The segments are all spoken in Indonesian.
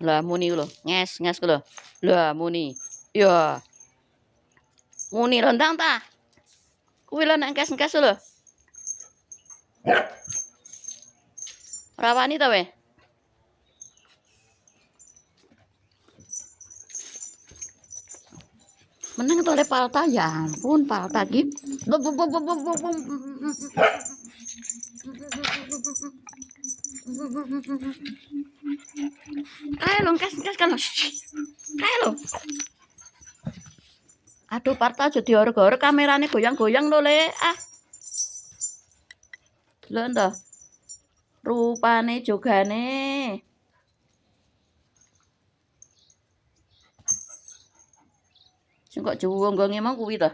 Lah muni ku lho, nges ku lho. Lah muni. Ya, muni lontang ta. Kuwi lho nek kes-kes lho. Ora wani ta weh? Menang to le palta ya ampun palta ki. Kae lho kes kan. Kae lho. Aduh parta aja diorek-orek kamerane goyang-goyang lho le. Ah. Lho nto. Rupane jogane. Sing kok juwonggonge mau kuwi to.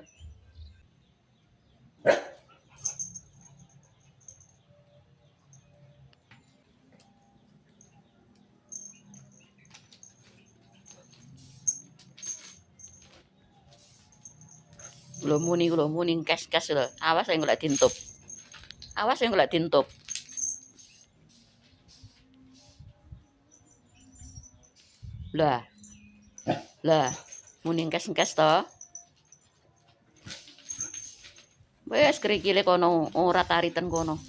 Lho muni kes lho. Awas yang golek dintup. Awas yang golek dintup. Lah. Lah, muni kes to. Wes krikile kono ora tariten kono.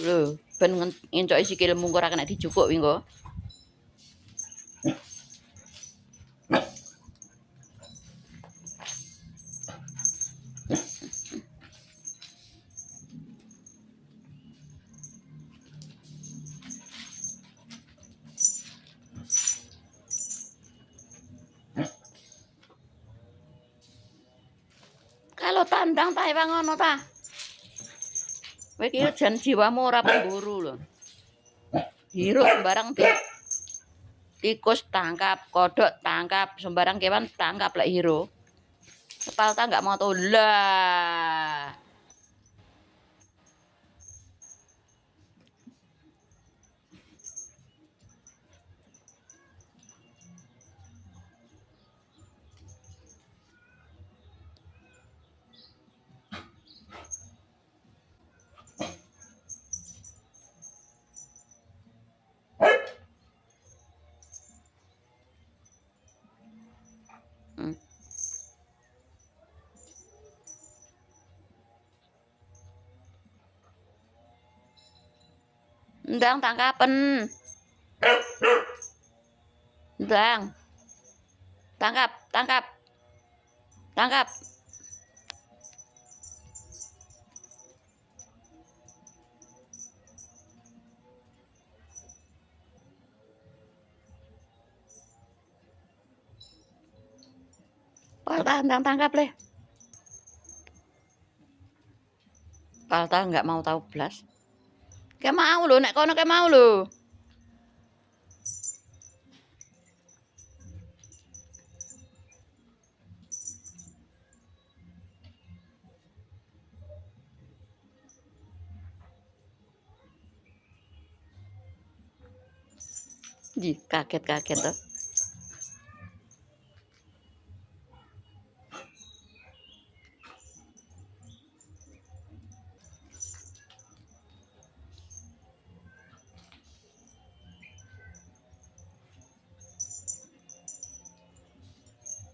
Lho, ben ngencoki sikilmu ora kena dijukuk wi engko. Kalau tandang ta ewang ngono ta. Kowe iki jan jiwamu ora pemburu lho. Hirup sembarang tikus tangkap, kodok tangkap, sembarang kewan tangkap lek hiro. Kepalta enggak mau tahu lah. Ndang tangkapen. Ndang. Tangkap. Tangkap. Palta ndang tangkap le. Palta enggak mau tahu blas. Kayak mau lho, nek kono kayak mau lho. Di kaget tuh.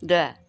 Udah.